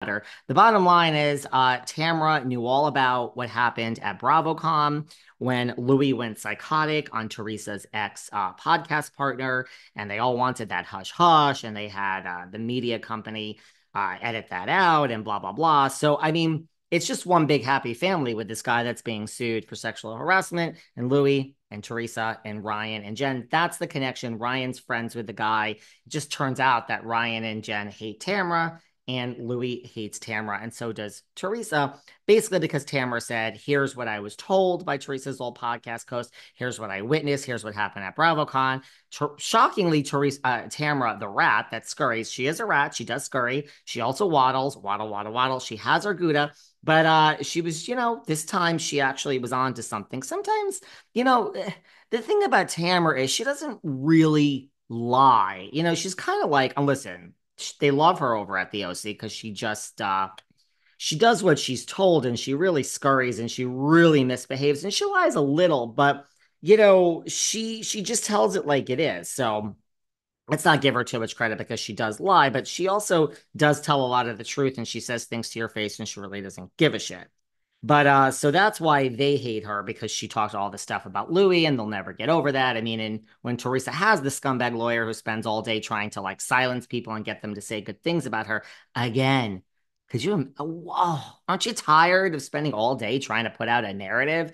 The bottom line is Tamra knew all about what happened at BravoCon when Louie went psychotic on Teresa's ex podcast partner, and they all wanted that hush hush, and they had the media company edit that out and blah, blah, blah. So, I mean, it's just one big happy family with this guy that's being sued for sexual harassment, and Louie and Teresa and Ryan and Jen. That's the connection. Ryan's friends with the guy. It just turns out that Ryan and Jen hate Tamra and Louie hates Tamra, and so does Teresa, basically because Tamra said, here's what I was told by Teresa's old podcast host. Here's what I witnessed. Here's what happened at BravoCon. Shockingly, Tamra, the rat that scurries, she is a rat. She does scurry. She also waddles, waddle, waddle, waddle. She has her Gouda. But she was, this time she actually was on to something. Sometimes, the thing about Tamra is she doesn't really lie. She's kind of like, listen, they love her over at the OC because she does what she's told and she really scurries and she really misbehaves and she lies a little, but she just tells it like it is. So let's not give her too much credit because she does lie, but she also does tell a lot of the truth and she says things to your face and she really doesn't give a shit. But so that's why they hate her because she talked all this stuff about Louis and they'll never get over that. I mean, and when Teresa has the scumbag lawyer who spends all day trying to like silence people and get them to say good things about her, again, could you, whoa, aren't you tired of spending all day trying to put out a narrative?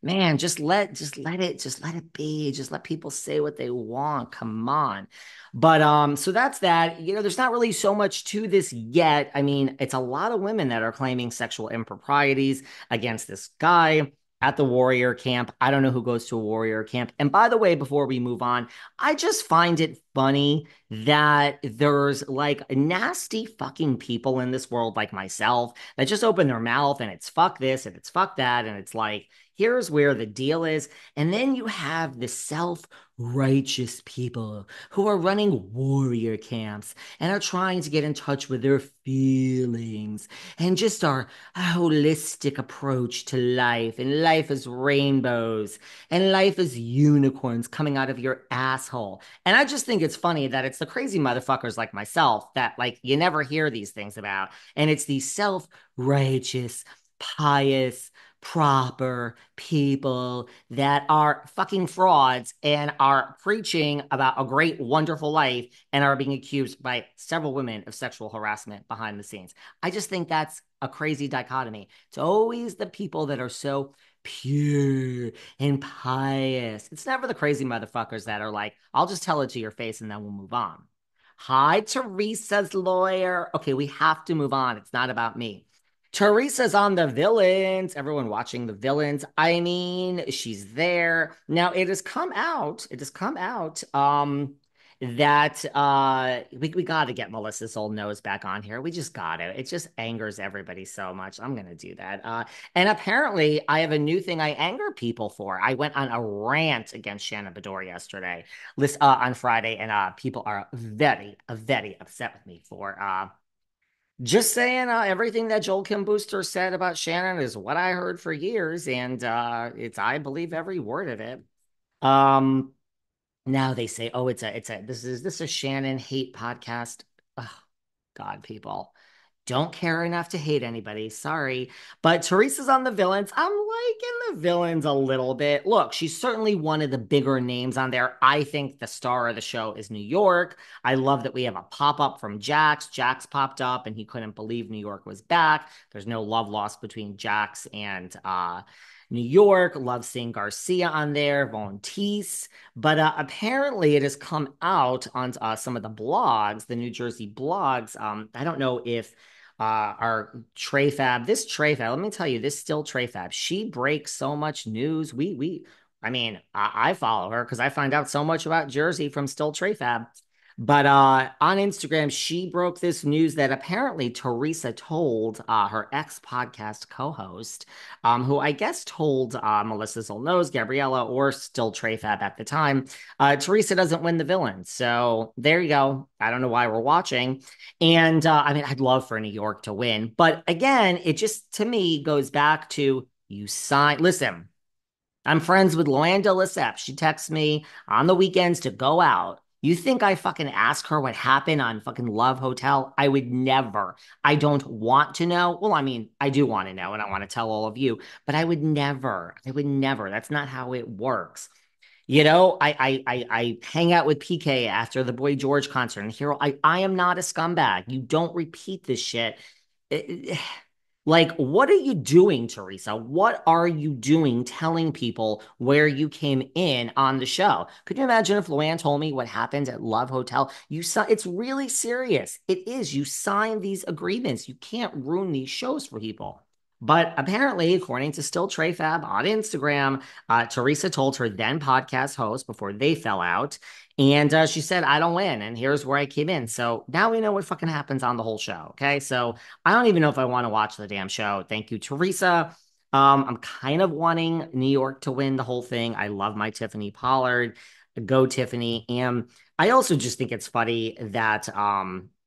Man, just let it be. Just let people say what they want. Come on. But so that's that. There's not really so much to this yet. I mean, it's a lot of women that are claiming sexual improprieties against this guy at the warrior camp. I don't know who goes to a warrior camp. And by the way, before we move on, I just find it funny that there's like nasty fucking people in this world like myself that just open their mouth and it's fuck this and it's fuck that and it's like here's where the deal is. And then you have the self righteous people who are running warrior camps and are trying to get in touch with their feelings and just our holistic approach to life. And life is rainbows and life is unicorns coming out of your asshole. And I just think it's funny that it's the crazy motherfuckers like myself that like you never hear these things about. And it's these self righteous, pious, proper people that are fucking frauds and are preaching about a great, wonderful life and are being accused by several women of sexual harassment behind the scenes. I just think that's a crazy dichotomy. It's always the people that are so pure and pious. It's never the crazy motherfuckers that are like, I'll just tell it to your face and then we'll move on. Hi, Teresa's lawyer. Okay, we have to move on. It's not about me. Teresa's on the villains. Everyone watching the villains. I mean, she's there. Now it has come out that we gotta get Melissa's old nose back on here. We just gotta. It just angers everybody so much. I'm gonna do that. And apparently I have a new thing I anger people for. I went on a rant against Shannon Beador yesterday, on Friday, and people are very, very upset with me for just saying, everything that Joel Kim Booster said about Shannon is what I heard for years, and I believe every word of it. Um, Now they say, oh, this is a Shannon hate podcast. Oh, God, people don't care enough to hate anybody. Sorry. But Teresa's on the villains. I'm liking the villains a little bit. Look, she's certainly one of the bigger names on there. I think the star of the show is New York. I love that we have a pop up from Jax. Jax popped up and he couldn't believe New York was back. There's no love lost between Jax and New York. Love seeing Garcia on there, Von Teese. But apparently, it has come out on some of the blogs, the New Jersey blogs. I don't know if our Trey Fab, let me tell you, this still Trey Fab. She breaks so much news. I mean, I follow her because I find out so much about Jersey from Still Trey Fab. But on Instagram, she broke this news that apparently Teresa told her ex podcast co host, who I guess told Melissa Zolnose, Gabriella, or still Trey Fab at the time, Teresa doesn't win the villain. So there you go. I don't know why we're watching. And I mean, I'd love for New York to win. But again, it just to me goes back to you sign. Listen, I'm friends with Loanda Lesseps. She texts me on the weekends to go out. You think I fucking ask her what happened on fucking Love Hotel? I would never. I don't want to know. Well, I mean, I do want to know and I want to tell all of you, but I would never. I would never. That's not how it works. I hang out with PK after the Boy George concert, and here I am not a scumbag. You don't repeat this shit. It- like, what are you doing, Teresa? What are you doing telling people where you came in on the show? Could you imagine if Luann told me what happened at Love Hotel? It's really serious. It is. You sign these agreements. You can't ruin these shows for people. But apparently, according to Still Trey Fab on Instagram, Teresa told her then podcast host before they fell out. And she said, I don't win. And here's where I came in. So now we know what fucking happens on the whole show. Okay. So I don't even know if I want to watch the damn show. Thank you, Teresa. I'm kind of wanting New York to win the whole thing. I love my Tiffany Pollard. Go Tiffany. And I also just think it's funny that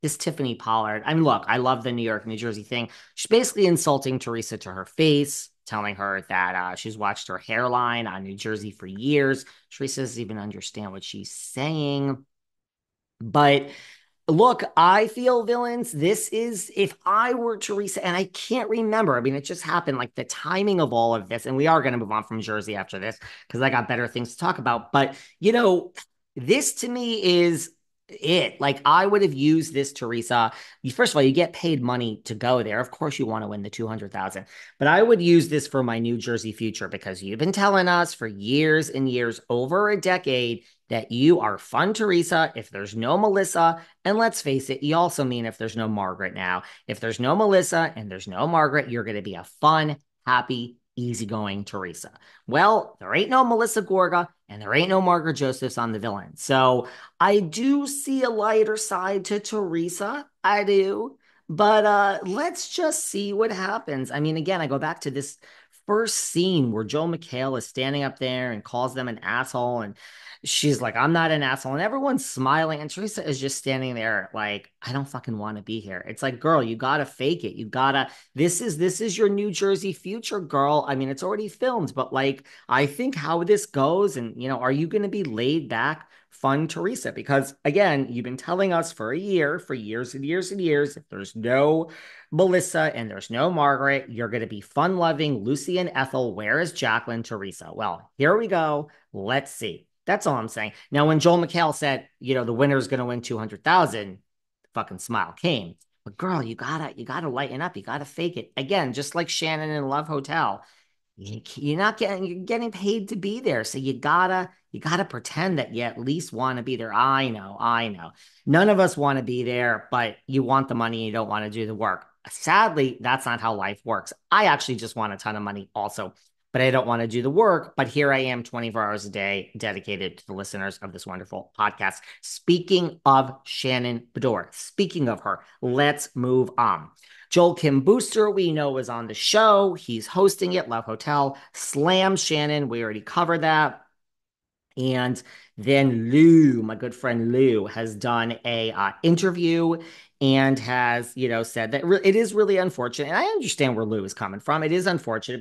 this Tiffany Pollard, I mean, look, I love the New York, New Jersey thing. She's basically insulting Teresa to her face, telling her that she's watched her hairline on New Jersey for years. Teresa doesn't even understand what she's saying. But look, I feel villains. This is if I were Teresa, and I can't remember. I mean, it just happened like the timing of all of this. And we are going to move on from Jersey after this because I got better things to talk about. But, this to me is it. Like, I would have used this, Teresa. First of all, you get paid money to go there. Of course, you want to win the 200,000. But I would use this for my New Jersey future because you've been telling us for years and years, over a decade, that you are fun, Teresa, if there's no Melissa. And let's face it, you also mean if there's no Margaret now. If there's no Melissa and there's no Margaret, you're going to be a fun, happy, easygoing Teresa. Well, there ain't no Melissa Gorga and there ain't no Margaret Josephs on the villain. So I do see a lighter side to Teresa. I do. But let's just see what happens. I mean, again, I go back to this first scene where Joel McHale is standing up there and calls them an asshole. And she's like, I'm not an asshole. And everyone's smiling. And Teresa is just standing there like, I don't fucking want to be here. It's like, girl, you gotta fake it. You gotta, this is your New Jersey future, girl. I mean, it's already filmed, but like, I think how this goes, and are you gonna be laid back, fun Teresa? Because again, you've been telling us for a year, for years and years and years, if there's no Melissa and there's no Margaret, you're gonna be fun loving Lucy and Ethel. Where is Jacqueline, Teresa? Well, here we go. Let's see. That's all I'm saying. Now, when Joel McHale said, the winner's going to win 200,000, the fucking smile came. But girl, you gotta lighten up. You gotta fake it. Again, just like Shannon in Love Hotel. You're getting paid to be there. So you gotta pretend that you at least want to be there. I know, I know. None of us want to be there, but you want the money, you don't want to do the work. Sadly, that's not how life works. I actually just want a ton of money also, but I don't want to do the work. But here I am 24 hours a day dedicated to the listeners of this wonderful podcast. Speaking of Shannon Beador, speaking of her, let's move on. Joel Kim Booster, we know, is on the show. He's hosting it, Love Hotel. Slam Shannon, we already covered that. And then Lou, my good friend Lou, has done a interview and has, said that it is really unfortunate. And I understand where Lou is coming from. It is unfortunate